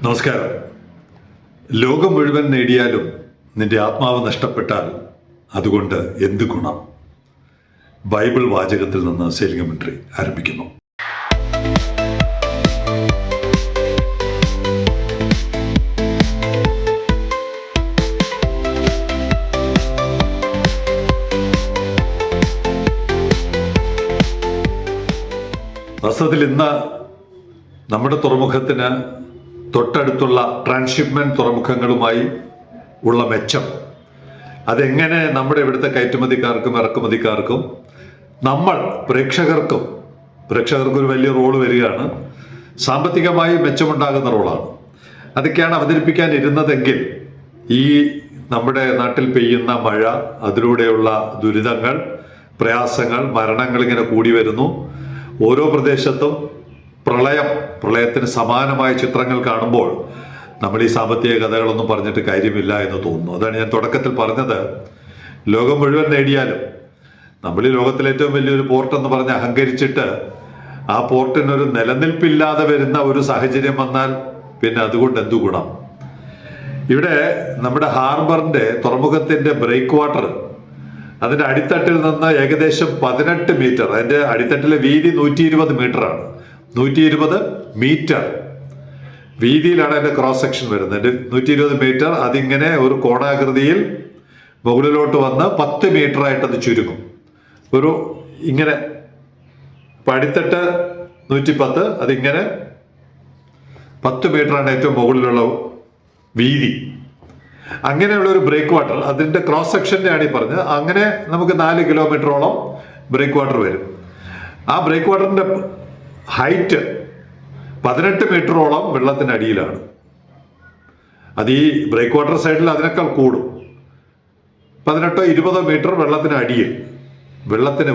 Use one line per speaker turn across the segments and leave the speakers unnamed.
നമസ്കാരം. ലോകം മുഴുവൻ നേടിയാലും നിന്റെ ആത്മാവ് നഷ്ടപ്പെട്ടാൽ അതുകൊണ്ട് എന്ത് ഗുണം? ബൈബിൾ വാചകത്തിൽ നിന്ന് സെയിലിംഗ് കമന്ററി ആരംഭിക്കുന്നു. വാസ്തവത്തിൽ ഇന്ന് നമ്മുടെ തുറമുഖത്തിന് തൊട്ടടുത്തുള്ള ട്രാൻസ്ഷിപ്മെന്റ് തുറമുഖങ്ങളുമായി ഉള്ള മെച്ചം അതെങ്ങനെ നമ്മുടെ ഇവിടുത്തെ കയറ്റുമതിക്കാർക്കും ഇറക്കുമതിക്കാർക്കും നമ്മൾ പ്രേക്ഷകർക്കൊരു വലിയ റോള് വരികയാണ്. സാമ്പത്തികമായി മെച്ചമുണ്ടാകുന്ന റോളാണ്. അതൊക്കെയാണ് അവതരിപ്പിക്കാനിരുന്നതെങ്കിൽ ഈ നമ്മുടെ നാട്ടിൽ പെയ്യുന്ന മഴ, അതിലൂടെയുള്ള ദുരിതങ്ങൾ, പ്രയാസങ്ങൾ, മരണങ്ങൾ ഇങ്ങനെ കൂടി വരുന്നു. ഓരോ പ്രദേശത്തും പ്രളയത്തിന് സമാനമായ ചിത്രങ്ങൾ കാണുമ്പോൾ നമ്മൾ ഈ സാമ്പത്തിക കഥകളൊന്നും പറഞ്ഞിട്ട് കാര്യമില്ല എന്ന് തോന്നുന്നു. അതാണ് ഞാൻ തുടക്കത്തിൽ പറഞ്ഞത്. ലോകം മുഴുവൻ നേടിയാലും നമ്മൾ ഈ ലോകത്തിലെ ഏറ്റവും വലിയൊരു പോർട്ട് എന്ന് പറഞ്ഞ് അഹങ്കരിച്ചിട്ട് ആ പോർട്ടിനൊരു നിലനിൽപ്പില്ലാതെ വരുന്ന ഒരു സാഹചര്യം വന്നാൽ പിന്നെ അതുകൊണ്ട് എന്തു ഗുണം? ഇവിടെ നമ്മുടെ ഹാർബറിന്റെ തുറമുഖത്തിന്റെ ബ്രേക്ക് വാട്ടർ അതിന്റെ അടിത്തട്ടിൽ നിന്ന് ഏകദേശം 18 മീറ്റർ, അതിന്റെ അടിത്തട്ടിലെ വീതി 120 മീറ്ററാണ്. 120 മീറ്റർ വീതിയിലാണ് അതിന്റെ ക്രോസ് സെക്ഷൻ വരുന്നത്. 120 മീറ്റർ അതിങ്ങനെ ഒരു കോണാകൃതിയിൽ മുകളിലോട്ട് വന്ന് 10 മീറ്റർ ആയിട്ട് അത് ചുരുങ്ങും. ഒരു ഇങ്ങനെ അടിത്തട്ട് 110, അതിങ്ങനെ 10 മീറ്ററാണ് ഏറ്റവും മുകളിലുള്ള വീതി. അങ്ങനെയുള്ള ഒരു ബ്രേക്ക് വാട്ടർ അതിന്റെ ക്രോസ് സെക്ഷൻ്റെയാണ് ഈ പറഞ്ഞത്. അങ്ങനെ നമുക്ക് 4 കിലോമീറ്ററോളം ബ്രേക്ക് വാട്ടർ വരും. ആ ബ്രേക്ക് വാട്ടറിന്റെ ഹൈറ്റ് 18 മീറ്ററോളം വെള്ളത്തിനടിയിലാണ്. അത് ഈ ബ്രേക്ക് വാട്ടർ സൈഡിൽ അതിനേക്കാൾ കൂടും. 18-20 മീറ്റർ വെള്ളത്തിനടിയിൽ,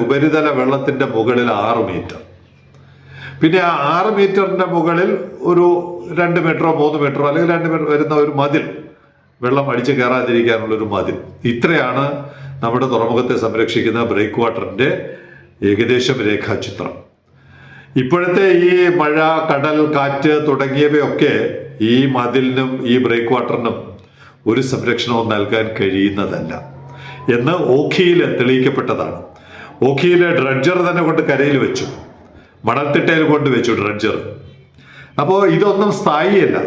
ഉപരിതല വെള്ളത്തിന്റെ മുകളിൽ 6 മീറ്റർ. പിന്നെ ആ 6 മീറ്ററിന്റെ മുകളിൽ ഒരു 2 മീറ്ററോ 3 മീറ്ററോ അല്ലെങ്കിൽ 2 മീറ്റർ വരുന്ന ഒരു മതിൽ, വെള്ളം അടിച്ചു കയറാതിരിക്കാനുള്ള ഒരു മതിൽ. ഇത്രയാണ് നമ്മുടെ തുറമുഖത്തെ സംരക്ഷിക്കുന്ന ബ്രേക്ക് വാട്ടറിന്റെ ഏകദേശം രേഖാചിത്രം. ഇപ്പോഴത്തെ ഈ മഴ, കടൽ, കാറ്റ് തുടങ്ങിയവയൊക്കെ ഈ മതിലിനും ഈ ബ്രേക്ക് വാട്ടറിനും ഒരു സംരക്ഷണവും നൽകാൻ കഴിയുന്നതല്ല എന്ന് ഓഖിയിൽ തെളിയിക്കപ്പെട്ടതാണ്. ഓഖിയിലെ ഡ്രഡ്ജർ തന്നെ കൊണ്ട് കരയിൽ വെച്ചു, മണൽത്തിട്ടയിൽ കൊണ്ട് വെച്ചു ഡ്രഡ്ജർ. അപ്പോൾ ഇതൊന്നും സ്ഥായിയല്ല.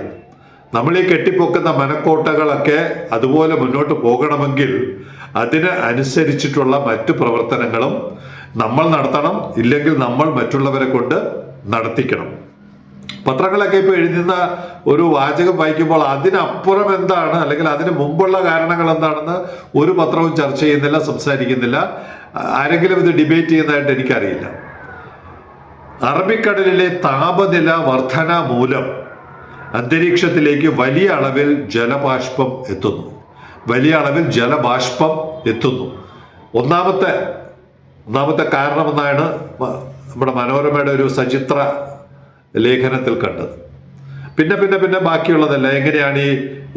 നമ്മൾ ഈ കെട്ടിപ്പൊക്കുന്ന മനക്കോട്ടകളൊക്കെ അതുപോലെ മുന്നോട്ട് പോകണമെങ്കിൽ അതിന് അനുസരിച്ചിട്ടുള്ള മറ്റു പ്രവർത്തനങ്ങളും നമ്മൾ നടത്തണം. ഇല്ലെങ്കിൽ നമ്മൾ മറ്റുള്ളവരെ കൊണ്ട് നടത്തിക്കണം. പത്രങ്ങളൊക്കെ ഇപ്പോൾ എഴുതുന്ന ഒരു വാചകം വായിക്കുമ്പോൾ അതിനപ്പുറം എന്താണ്, അല്ലെങ്കിൽ അതിന് മുമ്പുള്ള കാരണങ്ങൾ എന്താണെന്ന് ഒരു പത്രവും ചർച്ച ചെയ്യുന്നില്ല, സംസാരിക്കുന്നില്ല. ആരെങ്കിലും ഇത് ഡിബേറ്റ് ചെയ്യുന്നതായിട്ട് എനിക്കറിയില്ല. അറബിക്കടലിലെ താപനില വർധന മൂലം അന്തരീക്ഷത്തിലേക്ക് വലിയ അളവിൽ ജലബാഷ്പം എത്തുന്നു. ഒന്നാമത്തെ കാരണമെന്നാണ് നമ്മുടെ മനോരമയുടെ ഒരു സചിത്ര ലേഖനത്തിൽ കണ്ടത്. പിന്നെ ബാക്കിയുള്ളതല്ല, എങ്ങനെയാണ്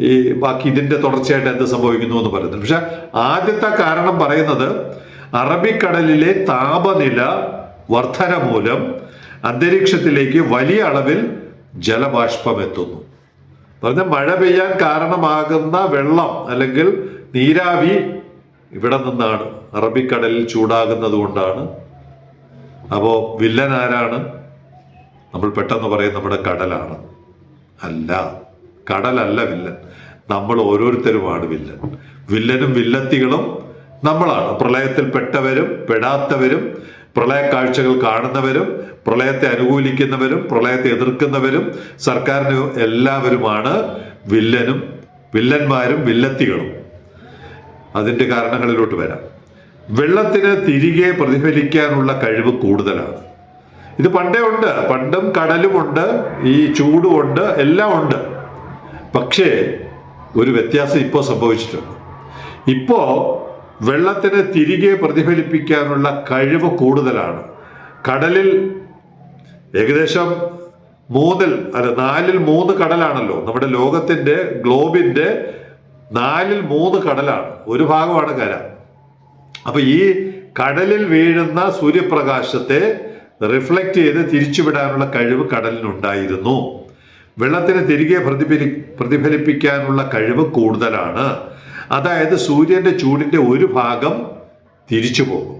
ഈ ബാക്കി ഇതിന്റെ തുടർച്ചയായിട്ട് എന്ത് സംഭവിക്കുന്നു എന്ന് പറയുന്നത്. പക്ഷെ ആദ്യത്തെ കാരണം പറയുന്നത് അറബിക്കടലിലെ താപനില വർധന മൂലം അന്തരീക്ഷത്തിലേക്ക് വലിയ അളവിൽ ജലബാഷ്പം എത്തുന്നു. പറഞ്ഞ മഴ പെയ്യാൻ കാരണമാകുന്ന വെള്ളം അല്ലെങ്കിൽ നീരാവി ഇവിടെ നിന്നാണ്, അറബിക്കടലിൽ ചൂടാകുന്നത് കൊണ്ടാണ്. അപ്പോൾ വില്ലൻ ആരാണ്? നമ്മൾ പെട്ടെന്ന് പറയും നമ്മുടെ കടലാണ്. അല്ല, കടലല്ല വില്ലൻ, നമ്മൾ ഓരോരുത്തരുമാണ് വില്ലൻ. വില്ലനും വില്ലത്തികളും നമ്മളാണ്. പ്രളയത്തിൽ പെട്ടവരും പെടാത്തവരും, പ്രളയ കാഴ്ചകൾ കാണുന്നവരും, പ്രളയത്തെ അനുകൂലിക്കുന്നവരും, പ്രളയത്തെ എതിർക്കുന്നവരും, സർക്കാരിന് എല്ലാവരുമാണ് വില്ലന്മാരും വില്ലത്തികളും. അതിൻ്റെ കാരണങ്ങളിലോട്ട് വരാം. വെള്ളത്തിന് തിരികെ പ്രതിഫലിക്കാനുള്ള കഴിവ് കൂടുതലാണ്. ഇത് പണ്ടേ ഉണ്ട്, പണ്ടും കടലുമുണ്ട്, ഈ ചൂടുമുണ്ട്, എല്ലാം ഉണ്ട്. പക്ഷേ ഒരു വ്യത്യാസം ഇപ്പോൾ സംഭവിച്ചിട്ടുണ്ട്. ഇപ്പോൾ വെള്ളത്തിന് തിരികെ പ്രതിഫലിപ്പിക്കാനുള്ള കഴിവ് കൂടുതലാണ്. കടലിൽ ഏകദേശം 4-ൽ 3 കടലാണല്ലോ. നമ്മുടെ ഗ്ലോബിന്റെ 4-ൽ 3 കടലാണ്, ഒരു ഭാഗമാണ് കര. അപ്പൊ ഈ കടലിൽ വീഴുന്ന സൂര്യപ്രകാശത്തെ റിഫ്ലക്റ്റ് ചെയ്ത് തിരിച്ചുവിടാനുള്ള കഴിവ് കടലിനുണ്ടായിരുന്നു. വെള്ളത്തിന് തിരികെ പ്രതിഫലിപ്പിക്കാനുള്ള കഴിവ് കൂടുതലാണ്. അതായത് സൂര്യൻ്റെ ചൂടിൻ്റെ ഒരു ഭാഗം തിരിച്ചു പോകും.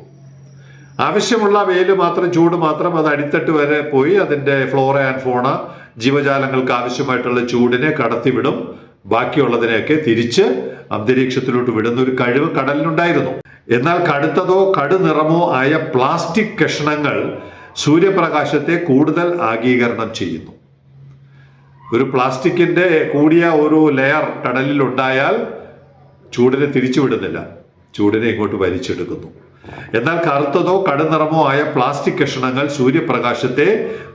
ആവശ്യമുള്ള വെയിൽ മാത്രം, ചൂട് മാത്രം അത് അടിത്തട്ട് വരെ പോയി അതിൻ്റെ ഫ്ലോറ ആൻഡ് ഫോണ ജീവജാലങ്ങൾക്ക് ആവശ്യമായിട്ടുള്ള ചൂടിനെ കടത്തിവിടും. ബാക്കിയുള്ളതിനെയൊക്കെ തിരിച്ച് അന്തരീക്ഷത്തിലോട്ട് വിടുന്ന ഒരു കഴിവ് കടലിനുണ്ടായിരുന്നു. എന്നാൽ കടുത്തതോ കടുനിറമോ ആയ പ്ലാസ്റ്റിക് കഷണങ്ങൾ സൂര്യപ്രകാശത്തെ കൂടുതൽ ആഗീകരണം ചെയ്യുന്നു. ഒരു പ്ലാസ്റ്റിക്കിന്റെ കൂടിയ ഒരു ലെയർ കടലിൽ ഉണ്ടായാൽ ചൂടിനെ തിരിച്ചുവിടുന്നില്ല, ചൂടിനെ ഇങ്ങോട്ട് വലിച്ചെടുക്കുന്നു. എന്നാൽ കറുത്തതോ കടുനിറമോ ആയ പ്ലാസ്റ്റിക് കഷണങ്ങൾ സൂര്യപ്രകാശത്തെ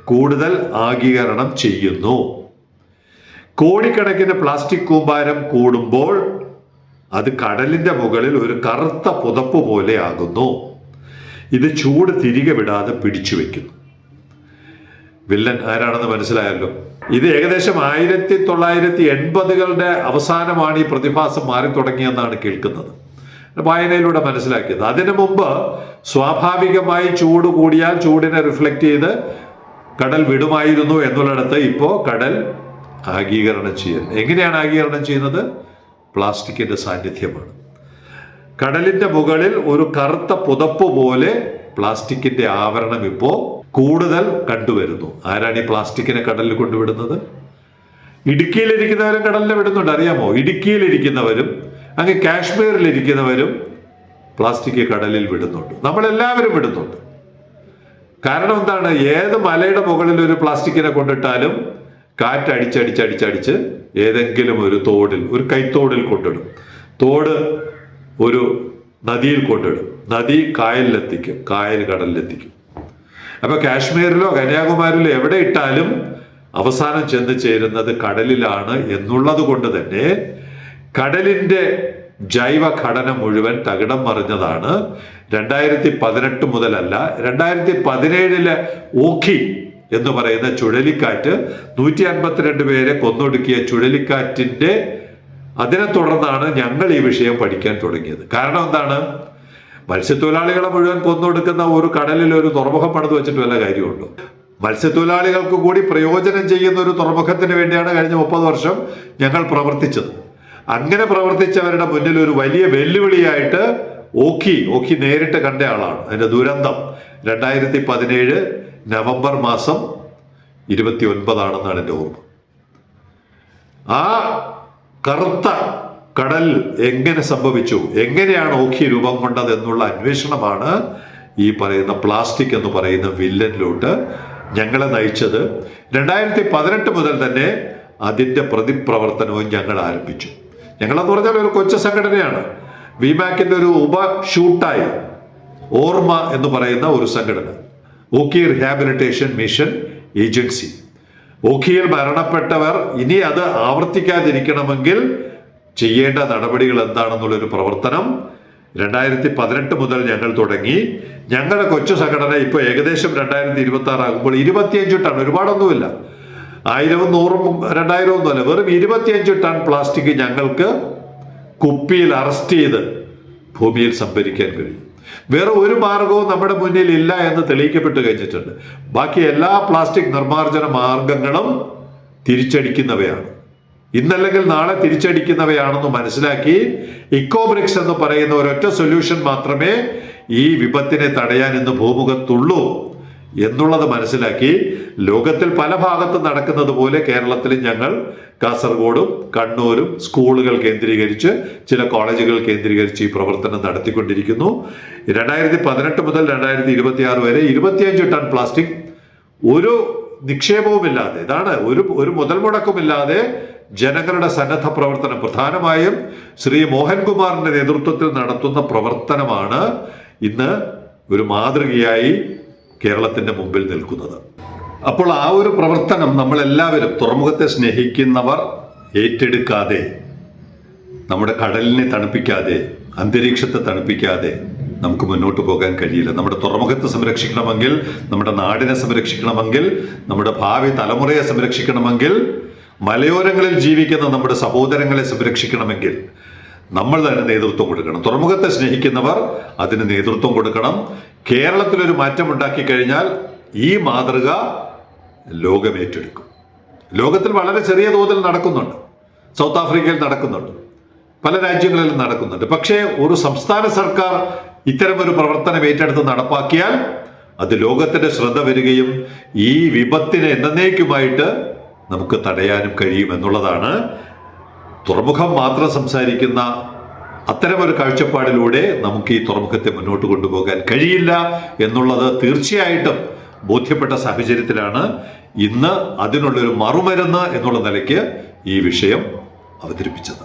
കൂടുതൽ ആഗീകരണം ചെയ്യുന്നു. കോടിക്കണക്കിന് പ്ലാസ്റ്റിക് കൂമ്പാരം കൂടുമ്പോൾ അത് കടലിന്റെ മുകളിൽ ഒരു കറുത്ത പുതപ്പ് പോലെ ആകുന്നു. ഇത് ചൂട് തിരികെ വിടാതെ പിടിച്ചു വെക്കുന്നു. വില്ലൻ ആരാണെന്ന് മനസ്സിലായല്ലോ. ഇത് ഏകദേശം 1980കളുടെ അവസാനമാണ് ഈ പ്രതിഭാസം മാറി തുടങ്ങിയെന്നാണ് കേൾക്കുന്നത്, വായനയിലൂടെ മനസ്സിലാക്കിയത്. അതിനു മുമ്പ് സ്വാഭാവികമായി ചൂട് കൂടിയാൽ ചൂടിനെ റിഫ്ലക്റ്റ് ചെയ്ത് കടൽ വിടുമായിരുന്നു എന്നുള്ളിടത്ത് ഇപ്പോൾ കടൽ ആഗീകരണം ചെയ്യുന്നത്. എങ്ങനെയാണ് ആഗീകരണം ചെയ്യുന്നത്? പ്ലാസ്റ്റിക്കിന്റെ സാന്നിധ്യമാണ്. കടലിന്റെ മുകളിൽ ഒരു കറുത്ത പുതപ്പ് പോലെ പ്ലാസ്റ്റിക്കിന്റെ ആവരണം ഇപ്പോൾ കൂടുതൽ കണ്ടുവരുന്നു. ആരാണ് ഈ പ്ലാസ്റ്റിക്കിനെ കടലിൽ കൊണ്ടുവിടുന്നത്? ഇടുക്കിയിലിരിക്കുന്നവരും കടലിൽ വിടുന്നുണ്ട്, അറിയാമോ? ഇടുക്കിയിലിരിക്കുന്നവരും അങ്ങ് കാശ്മീരിലിരിക്കുന്നവരും പ്ലാസ്റ്റിക് കടലിൽ വിടുന്നുണ്ട്. നമ്മളെല്ലാവരും വിടുന്നുണ്ട്. കാരണം എന്താണ്? ഏത് മലയുടെ മുകളിൽ ഒരു പ്ലാസ്റ്റിക്കിനെ കൊണ്ടിട്ടാലും കാറ്റ് അടിച്ചടിച്ചടിച്ചടിച്ച് ഏതെങ്കിലും ഒരു തോടിൽ, ഒരു കൈത്തോടിൽ കൊണ്ടിടും. തോട് ഒരു നദിയിൽ കൊണ്ടിടും. നദി കായലിലെത്തിക്കും, കായൽ കടലിലെത്തിക്കും. അപ്പൊ കാശ്മീരിലോ കന്യാകുമാരിലോ എവിടെ ഇട്ടാലും അവസാനം ചെന്ന് ചേരുന്നത് കടലിലാണ് എന്നുള്ളത് കൊണ്ട് തന്നെ കടലിന്റെ ജൈവഘടന മുഴുവൻ തകിടം മറിഞ്ഞതാണ്. 2018 മുതലല്ല, 2017 ഓഖി എന്ന് പറയുന്ന ചുഴലിക്കാറ്റ് 152 പേരെ കൊന്നൊടുക്കിയ ചുഴലിക്കാറ്റിന്റെ അതിനെ തുടർന്നാണ് ഞങ്ങൾ ഈ വിഷയം പഠിക്കാൻ തുടങ്ങിയത്. കാരണം എന്താണ്? മത്സ്യത്തൊഴിലാളികളെ മുഴുവൻ കൊന്നൊടുക്കുന്ന ഒരു കടലിൽ ഒരു തുറമുഖം പണിത് വെച്ചിട്ട് വല്ല കാര്യമുണ്ടോ? മത്സ്യത്തൊഴിലാളികൾക്ക് കൂടി പ്രയോജനം ചെയ്യുന്ന ഒരു തുറമുഖത്തിന് വേണ്ടിയാണ് കഴിഞ്ഞ 30 വർഷം ഞങ്ങൾ പ്രവർത്തിച്ചത്. അങ്ങനെ പ്രവർത്തിച്ചവരുടെ മുന്നിൽ ഒരു വലിയ വെല്ലുവിളിയായിട്ട് ഓഖി നേരിട്ട് കണ്ട ആളാണ്. അതിന്റെ ദുരന്തം 2017 നവംബർ മാസം 29 എൻ്റെ ഓർമ്മ. ആ കറുത്ത കടൽ എങ്ങനെ സംഭവിച്ചു, എങ്ങനെയാണ് ഓഖി രൂപം കൊണ്ടത് എന്നുള്ള അന്വേഷണമാണ് ഈ പറയുന്ന പ്ലാസ്റ്റിക് എന്ന് പറയുന്ന വില്ലനിലോട്ട് ഞങ്ങളെ നയിച്ചത്. 2018 മുതൽ തന്നെ അതിൻ്റെ പ്രതിപ്രവർത്തനവും ഞങ്ങൾ ആരംഭിച്ചു. ഞങ്ങളെന്ന് പറഞ്ഞാൽ ഒരു കൊച്ചു സംഘടനയാണ്. വിമാക്കിന്റെ ഒരു ഉപഷൂട്ടായി ഓർമ്മ എന്ന് പറയുന്ന ഒരു സംഘടന, ഓഖി റീഹാബിലിറ്റേഷൻ മിഷൻ ഏജൻസി. ഓഖിയിൽ മരണപ്പെട്ടവർ ഇനി അത് ആവർത്തിക്കാതിരിക്കണമെങ്കിൽ ചെയ്യേണ്ട നടപടികൾ എന്താണെന്നുള്ളൊരു പ്രവർത്തനം 2018 മുതൽ ഞങ്ങൾ തുടങ്ങി. ഞങ്ങളുടെ കൊച്ചു സംഘടന ഇപ്പോൾ ഏകദേശം 2026 ആകുമ്പോൾ 25 ടൺ, ഒരുപാടൊന്നുമില്ല, 1000, 100, 2000 ഒന്നുമല്ല, വെറും 25 ടൺ പ്ലാസ്റ്റിക് ഞങ്ങൾക്ക് കുപ്പിയിൽ അറസ്റ്റ് ചെയ്ത് ഭൂമിയിൽ സംഭരിക്കാൻ കഴിയും. വേറെ ഒരു മാർഗവും നമ്മുടെ മുന്നിൽ ഇല്ല എന്ന് തെളിയിക്കപ്പെട്ട് കഴിഞ്ഞിട്ടുണ്ട്. ബാക്കി എല്ലാ പ്ലാസ്റ്റിക് നിർമ്മാർജ്ജന മാർഗങ്ങളും തിരിച്ചടിക്കുന്നവയാണ്, ഇന്നല്ലെങ്കിൽ നാളെ തിരിച്ചടിക്കുന്നവയാണെന്ന് മനസ്സിലാക്കി ഇക്കോബ്രിക്സ് എന്ന് പറയുന്ന ഒരൊറ്റ സൊല്യൂഷൻ മാത്രമേ ഈ വിപത്തിനെ തടയാൻ ഇന്ന് ഭൂമുഖത്തുള്ളൂ എന്നുള്ളത് മനസ്സിലാക്കി ലോകത്തിൽ പല ഭാഗത്തും നടക്കുന്നത് പോലെ കേരളത്തിലും ഞങ്ങൾ കാസർഗോഡും കണ്ണൂരും സ്കൂളുകൾ കേന്ദ്രീകരിച്ച് ചില കോളേജുകൾ കേന്ദ്രീകരിച്ച് ഈ പ്രവർത്തനം നടത്തിക്കൊണ്ടിരിക്കുന്നു. 2018 മുതൽ 2026 വരെ 25 ടൺ പ്ലാസ്റ്റിക് ഒരു നിക്ഷേപവുമില്ലാതെ, ഇതാണ് ഒരു മുതൽ മുടക്കുമില്ലാതെ ജനങ്ങളുടെ സന്നദ്ധ പ്രവർത്തനം, പ്രധാനമായും ശ്രീ മോഹൻകുമാറിന്റെ നേതൃത്വത്തിൽ നടത്തുന്ന പ്രവർത്തനമാണ് ഇന്ന് ഒരു മാതൃകയായി കേരളത്തിന്റെ മുമ്പിൽ നിൽക്കുന്നത്. അപ്പോൾ ആ ഒരു പ്രവർത്തനം നമ്മളെല്ലാവരും, തുറമുഖത്തെ സ്നേഹിക്കുന്നവർ ഏറ്റെടുക്കാതെ, നമ്മുടെ കടലിനെ തണുപ്പിക്കാതെ, അന്തരീക്ഷത്തെ തണുപ്പിക്കാതെ നമുക്ക് മുന്നോട്ട് പോകാൻ കഴിയില്ല. നമ്മുടെ തുറമുഖത്തെ സംരക്ഷിക്കണമെങ്കിൽ, നമ്മുടെ നാടിനെ സംരക്ഷിക്കണമെങ്കിൽ, നമ്മുടെ ഭാവി തലമുറയെ സംരക്ഷിക്കണമെങ്കിൽ, മലയോരങ്ങളിൽ ജീവിക്കുന്ന നമ്മുടെ സഹോദരങ്ങളെ സംരക്ഷിക്കണമെങ്കിൽ നമ്മൾ തന്നെ നേതൃത്വം കൊടുക്കണം. തുറമുഖത്തെ സ്നേഹിക്കുന്നവർ അതിന് നേതൃത്വം കൊടുക്കണം. കേരളത്തിലൊരു മാറ്റം ഉണ്ടാക്കി കഴിഞ്ഞാൽ ഈ മാതൃക ലോകം ഏറ്റെടുക്കും. ലോകത്തിൽ വളരെ ചെറിയ തോതിൽ നടക്കുന്നുണ്ട്. സൗത്ത് ആഫ്രിക്കയിൽ നടക്കുന്നുണ്ട്, പല രാജ്യങ്ങളിലും നടക്കുന്നുണ്ട്. പക്ഷേ ഒരു സംസ്ഥാന സർക്കാർ ഇത്തരമൊരു പ്രവർത്തനം ഏറ്റെടുത്ത് നടപ്പാക്കിയാൽ അത് ലോകത്തിന്റെ ശ്രദ്ധ വരികയും ഈ വിപത്തിനെ എന്നേക്കുമായിട്ട് നമുക്ക് തടയാനും കഴിയും എന്നുള്ളതാണ്. തുറമുഖം മാത്രം സംസാരിക്കുന്ന അത്തരമൊരു കാഴ്ചപ്പാടിലൂടെ നമുക്ക് ഈ തുറമുഖത്തെ മുന്നോട്ട് കൊണ്ടുപോകാൻ കഴിയില്ല എന്നുള്ളത് തീർച്ചയായിട്ടും ബോധ്യപ്പെട്ട സാഹചര്യത്തിലാണ് ഇന്ന് അതിനുള്ളൊരു മറുമരുന്ന് എന്നുള്ള നിലയ്ക്ക് ഈ വിഷയം അവതരിപ്പിച്ചത്.